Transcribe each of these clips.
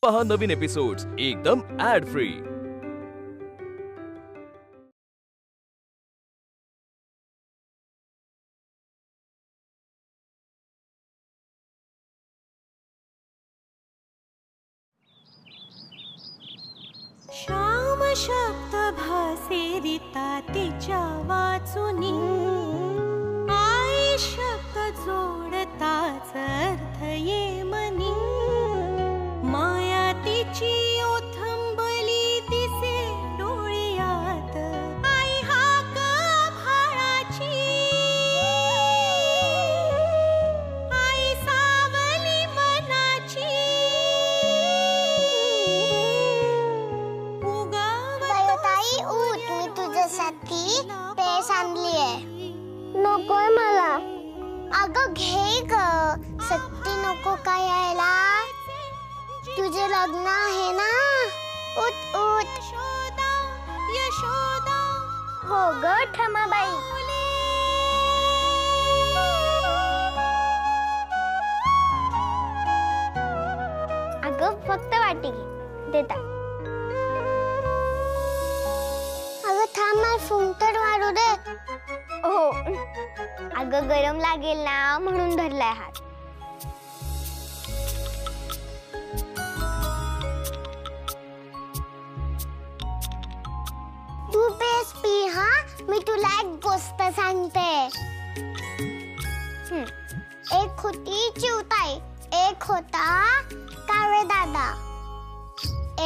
पहा नवीन एपिसोड्स एकदम add free. Shyam शब्द भासेरिता तिच्या वाचुनी, आई शब्द जोडताच अर्थ ये मनी, माया तिची ओथंबली दिसे डोळ्यात, आई हाक भाळाची, आई सावली मनाची, ताई उठ, मी तुझ्यासाठी पेस आणलीये. नकोय मला. अगं घे ग, सत्ती नको का यायला? तुझे लग्न आहे ना. उठ उठ. यशोदा यशोदा हो ग ठमाबाई. अगं फक्त वाटी घे, देता. अगं थांब, मला फुंकर वाढू दे. हो, अगं गरम लागेल ना म्हणून धरलाय हात. तू पेस पी हा, मी तुला एक गोष्ट सांगते. एक होती चिवताई, एक होता कावळे दादा.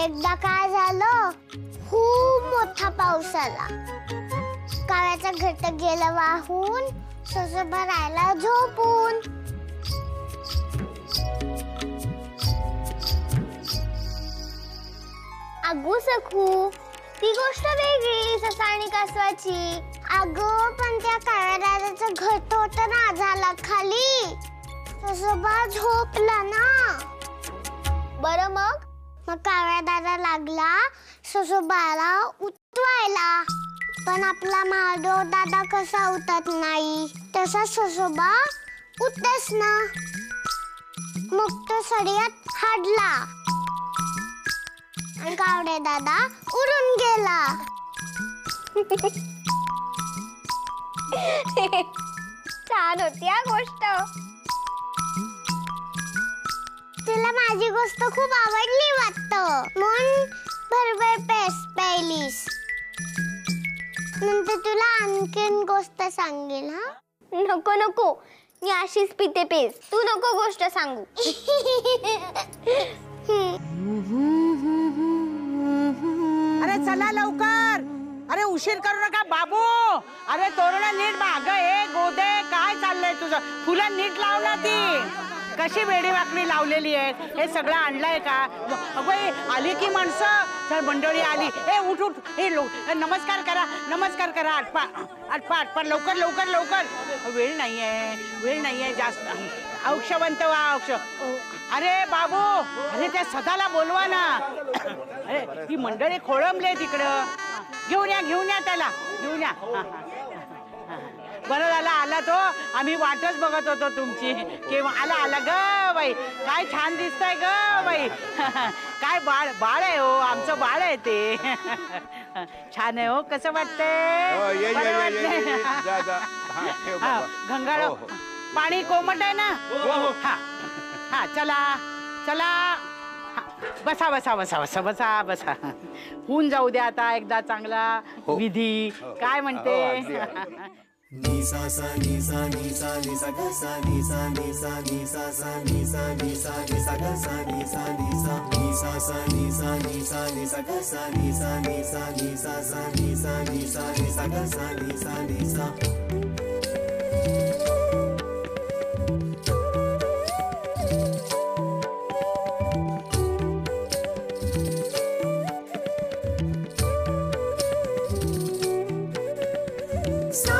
एकदा काय झालं, खूप मोठा पाऊस आला. कावळ्याचं घरट गेलं वाहून, ससोबा राहिला झोपून. अगो सखू, ती गोष्ट वेगळी, ससा आणि कासवाची. अगं पण त्या कावळ्या दादाचं घरट होतं ना झाला खाली, ससोबा झोपला ना. बरं मग कावळ्या दादा लागला ससोबाला उठवायला, पण आपला महादेव दादा कसा उठत नाही तसा ससोबा उठतच ना. मग तो सडयात हाडला आणि कावळे दादा उडून गेला. छान होती हा गोष्ट. तुला माझी गोष्ट खूप आवडली वाटतं, म्हणून भरभर पेस प्यायलीस. नंतर तुला आणखीन गोष्ट सांगेल. हा नको नको, मी अशीच पिते पेस. तू नको गोष्ट सांगू. अरे चला लवकर, अरे उशीर करू नका बाबू. अरे तोरणा नीट बाग, हे गोदे काय चाललंय तुझं? फुलं नीट लाव ना. ती कशी वेडी वाकडी लावलेली आहे. हे सगळं आणलंय का? अगं आली की माणसं, तर मंडळी आली. ए उठ उठ, हे नमस्कार करा, नमस्कार करा. आटपा आटपा आटपा, लवकर लवकर लवकर. वेळ नाहीये जास्त. औक्षवंत वा औक्ष. अरे बाबू, अरे त्या सदाला बोलवा ना. अरे ही मंडळी खोळंबले तिकडं. घेऊन या त्याला, घेऊन या. बरं झालं आला तो, आम्ही वाटच बघत होतो तुमची. केव्हा आला ग बाई, काय छान दिसतंय ग बाई. काय बाळ आहे हो, आमचं बाळ आहे ते. छान आहे हो, कसं वाटतंय? गंगाळ पाणी कोमट आहे ना. हा चला चला, बसा बसा बसा बसा बसा बसा. होऊन जाऊ द्या आता एकदा चांगला विधी. काय म्हणते? Ni sa sa ni sa ni sa ni sa ga sa ni sa ni sa ni sa sa ni sa ni sa ni sa ga sa ni sa ni sa ni sa sa ni sa ni sa ni sa ga sa ni sa ni sa ni sa sa ni sa ni sa ni sa ga sa ni sa ni sa. Sa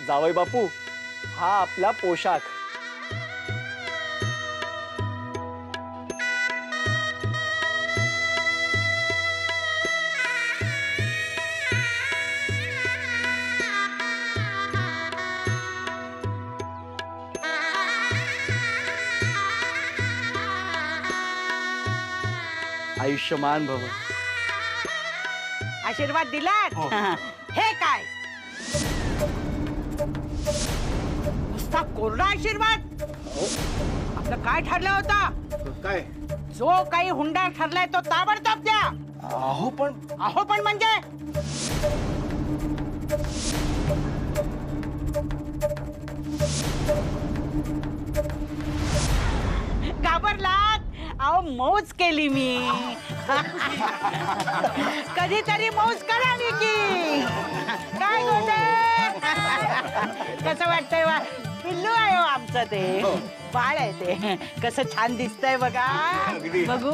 जावई बापू, हा आपला पोशाख. आयुष्यमान भव. आशीर्वाद दिलात. हे काय नुसता कोरडा आशीर्वाद? आपलं काय ठरलं होतं? काय? जो काही हुंडा ठरलाय तो ताबडतोब द्या. अहो पण म्हणजे घाबरलात? अहो मौज केली मी. कधीतरी मौज करावी की काय गोटे. कसं वाटतंय वा? पिल्लू आहे हो आमचं ते. बाळ आहे ते. कसं छान दिसतंय बघा. बघू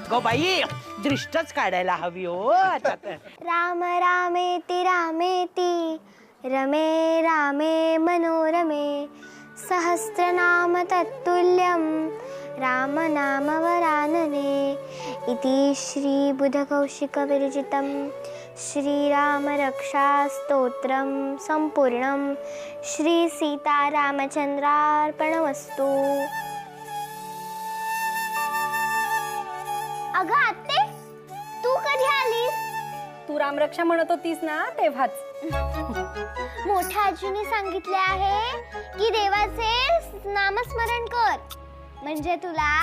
गो बाई, दृष्टच काढायला हवी हो आता तर. राम रामेति रामेति रमे रामे मनोरमे सहस्रनाम तत्तुल्यं राम नाम वरानने इति श्री बुधकौशिक विरचितं श्रीराम रक्षा स्तोत्रम संपूर्णं श्री सीता रामचंद्रार्पणमस्तु. अगं आत्ते, तू कधी आलीस? तू रामरक्षा म्हणत होतीस ना तेव्हाच. मोठ्या आजीने सांगितले आहे की देवाचे नामस्मरण कर, म्हणजे तुला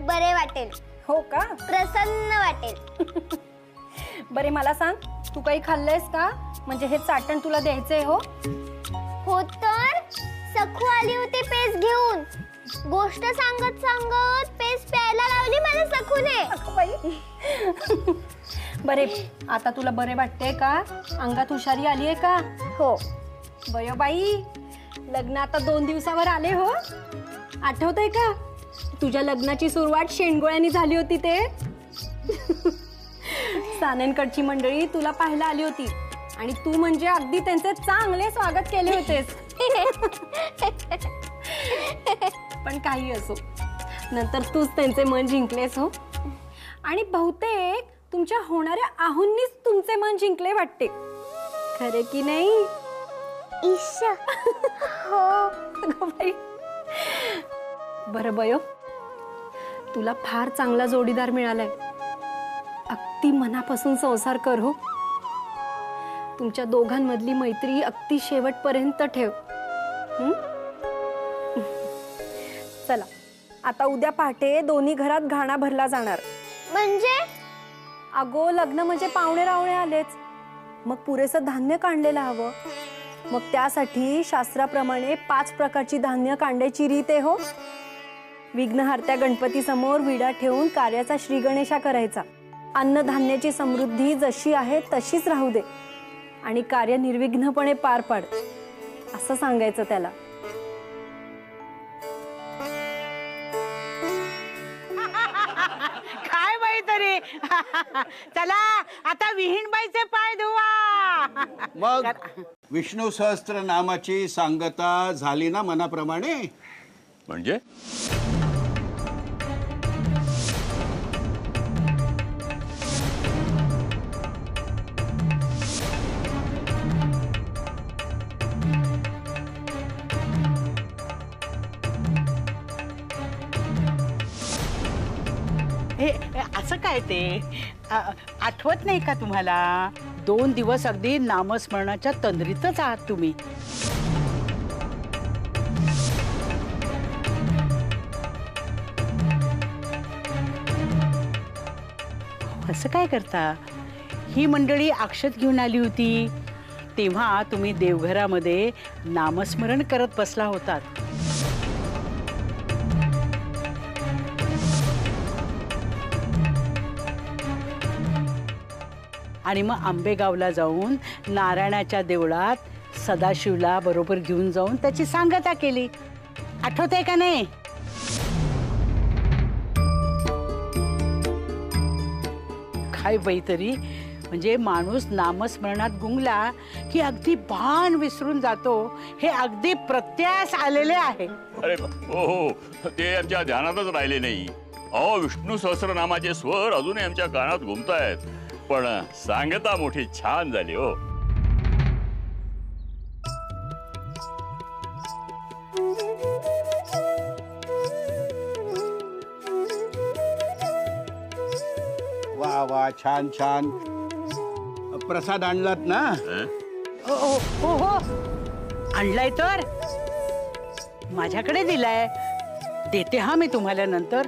बरे वाटेल. हो का? प्रसन्न वाटेल. बरे मला सांग, तू काही खाल्लंयस का? म्हणजे हे चाटण तुला द्यायचंय. हो तर सखू आली होती पेस घेऊन. गोष्ट सांगत सांगत पेस प्यायला लावली मला सखूने. बरे, आता तुला बरे वाटते का? अंगात हुशारी आलीये का? हो. बयो बाई, लग्न आता 2 दिवसावर आले हो. आठवतंय का तुझ्या लग्नाची सुरुवात शेंडगोळ्यांनी झाली होती ते? सानेंकडची मंडळी तुला पाहायला आली होती आणि तू म्हणजे अगदी त्यांचे चांगले स्वागत केले होतेस. पण काही असो, नंतर तूच त्यांचे मन जिंकलेस हो. आणि बहुतेक तुमच्या होणाऱ्या आहूंनीच तुमचे मन जिंकले वाटते. खरे की नाही? ईश. हो. अगं बाई. बरं बयो, तुला फार चांगला जोडीदार मिळालाय. अगदी मनापासून संसार कर हो. तुमच्या दोघांमधली मैत्री अगदी शेवटपर्यंत ठेव. चला, आता उद्या पहाटे दोन्ही घरात घाणा भरला जाणार. म्हणजे? अगो, लग्न म्हणजे पाहुणे रावणे आलेच, मग पुरेसं धान्य काढलेलं हवं. मग त्यासाठी शास्त्राप्रमाणे 5 प्रकारची धान्य काढण्याची रीत आहे हो. विघ्नहर्त्या गणपती समोर विडा ठेवून कार्याचा श्रीगणेशा करायचा. अन्नधान्याची समृद्धी जशी आहे तशीच राहू दे आणि कार्य निर्विघ्नपणे पार पाड, असं सांगायचं त्याला. काय बाई तरी. चला आता विहीणबाईचे पाय धुवा. मग विष्णू सहस्त्र नामाची सांगता झाली ना मनाप्रमाणे? म्हणजे हे असं काय ते आठवत नाही का तुम्हाला? 2 दिवस अगदी नामस्मरणाच्या तंद्रीतच आहात तुम्ही. असं काय करता? ही मंडळी अक्षत घेऊन आली होती तेव्हा तुम्ही देवघरामध्ये नामस्मरण करत बसला होतात. आणि मग आंबेगावला जाऊन नारायणाच्या देवळात सदाशिवला बरोबर घेऊन जाऊन त्याची सांगता केली. आठवतंय का नाही? काय बाई तरी म्हणजे माणूस नामस्मरणात गुंगला की अगदी भान विसरून जातो, हे अगदी प्रत्यास आलेले आहे. अरे हो हो, ते आमच्या ध्यानातच राहिले नाही. अहो, विष्णू सहस्रनामाचे स्वर अजूनही आमच्या कानात घुमतायत. पण सांगता मोठी छान झाली हो. वा वा, छान छान. प्रसाद आणलात ना? हो हो हो हो, आणलाय तर माझ्याकडे दिलाय. देते हा मी तुम्हाला नंतर.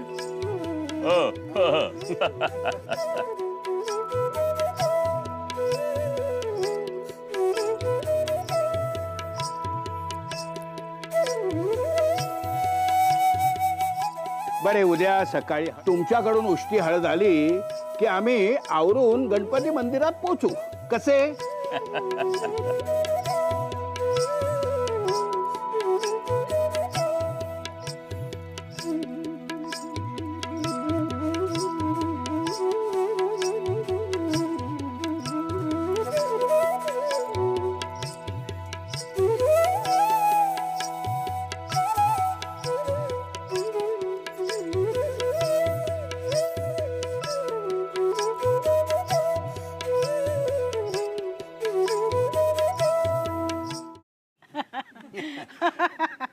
बरे, उद्या सकाळी तुमच्याकडून उष्टी हळद आली की आम्ही आवरून गणपती मंदिरात पोहोचू. कसे?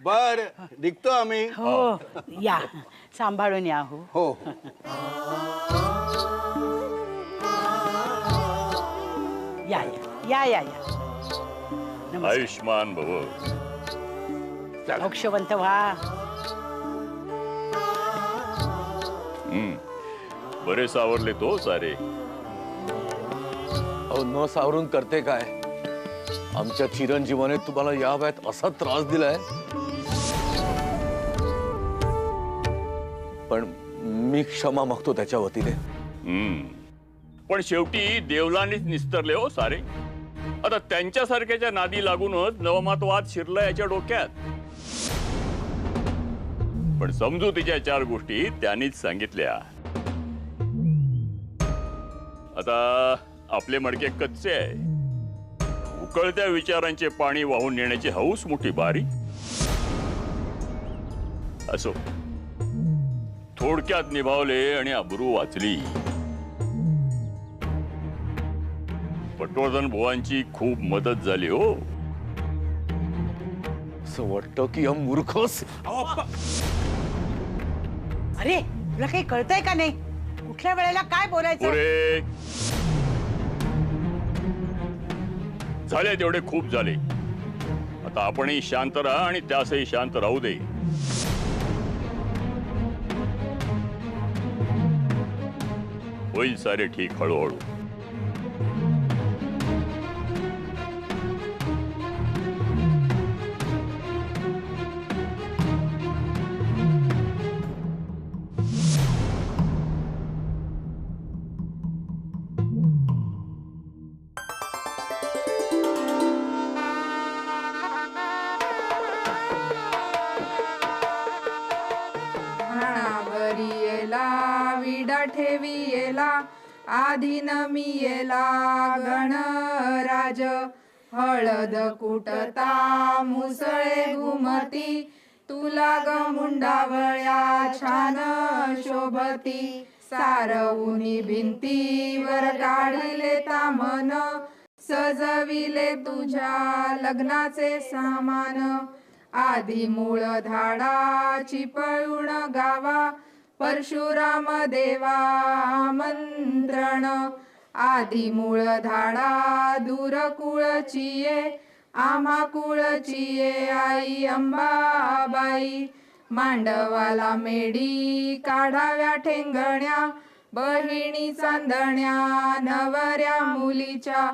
बर, निघतो आम्ही. हो, या सांभाळून या. हो हो. या या या या या. आयुष्मान भव. मोक्षवंत व्हा. बरे सावरले तो सारे. अहो, न सावरून करते काय? आमच्या चिरंजीवाने तुम्हाला या वयात असा त्रास दिलाय. पण मी क्षमा मागतो त्याच्या वतीने. पण शेवटी देवलानीच निस्तरले हो सारे. आता त्यांच्यासारख्याच्या नादी लागूनच नवमतवाद शिरला याच्या डोक्यात. पण समजुतीच्या 4 गोष्टी त्यांनीच सांगितल्या. आता आपले मडके कच्चे आहे. उकळत्या विचारांचे पाणी वाहून नेण्याची हौस मोठी बारी. असो, थोडक्यात निभावले आणि अब्रू वाचली. पटवर्धन बुवांची खूप मदत झाली हो. असं वाटतं की हम मूर्खस. अरे, तुला काही कळतंय का नाही? कुठल्या वेळेला काय बोलायचं? पुरे झाले, तेवढे खूप झाले. आता आपणही शांत राहा आणि त्यासही शांत राहू दे. होईल सारे ठीक हळूहळू. विडा ठेवी येला आधी नमी येला गणराज हळद कुटता मुसळे घुमती तुला ग मुंडावळ्या छान शोभती सारवुनी भिंतीवर काढिले तामन सजविले तुझ्या लग्नाचे सामान आधी मूळ झाडाची पळून गावा परशुराम देवा मंत्रण आधी मूळ झाडा दूर कुळची ये आम्हा कुळची ये आई अंबाबाई मांडवाला मेडी काढाव्या ठेंगण्या बहिणी चांदण्या नवऱ्या मुलीच्या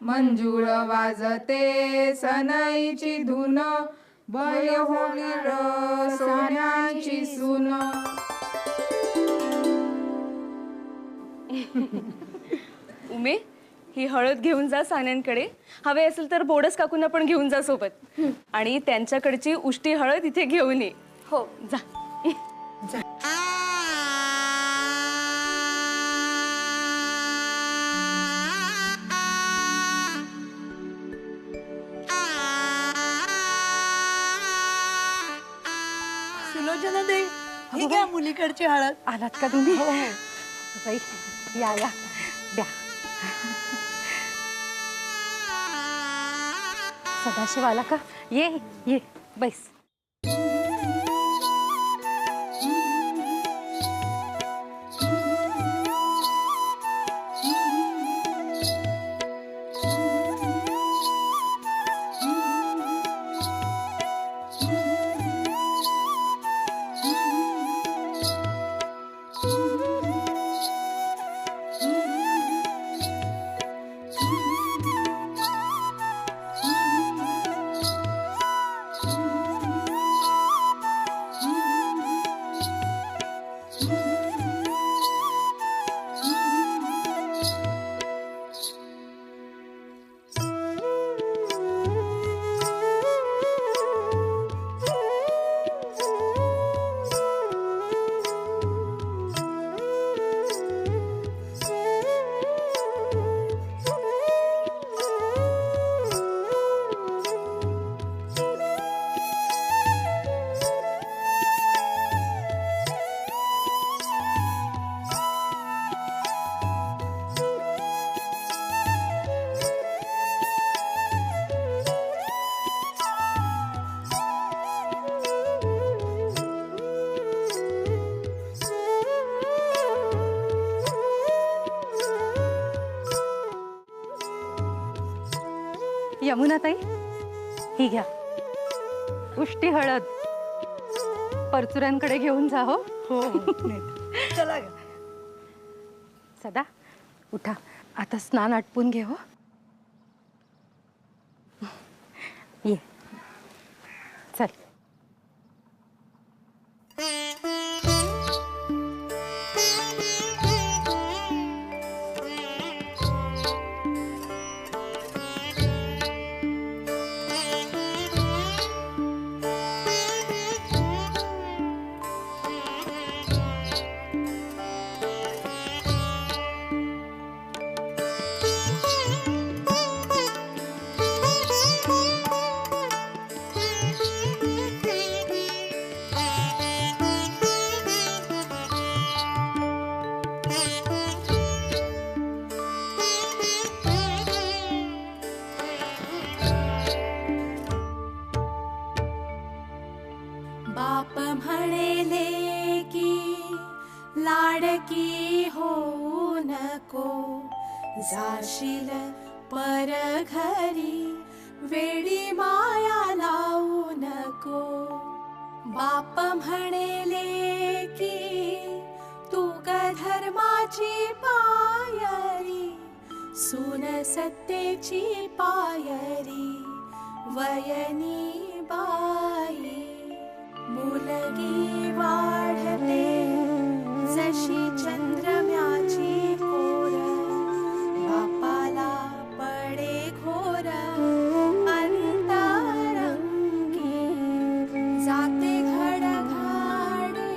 मंजूळ वाजते सनईची धून भय होईल सोन्याची सून. उमे, ही हळद घेऊन जा सान्यांकडे. हवे असेल तर बोडस काकूंना पण घेऊन जा सोबत. आणि त्यांच्याकडची उष्टी हळद इथे घेऊन ये. हो, जा. मुलीकडची हळद. आलात का तुम्ही? बाई या या द्या. सदाशिव आला का? ये ये बैस. यमुनाताई ही घ्या उष्टी हळद. परचुऱ्यांकडे घेऊन जा. हो हो चला. सदा उठा आता स्नान आटपून घे. हो ये चल. बाप म्हणेले की लाडकी होऊ नको, जाशील पर घरी वेडी माया लावू नको. बाप म्हणेले की तू धर्माची पायरी, सून सत्तेची पायरी, वयनी बाई. मुलगी वाढते जशी चंद्रम्याची कोर, बापाला पडे घोर अंतरंगी. जाते घडघाडे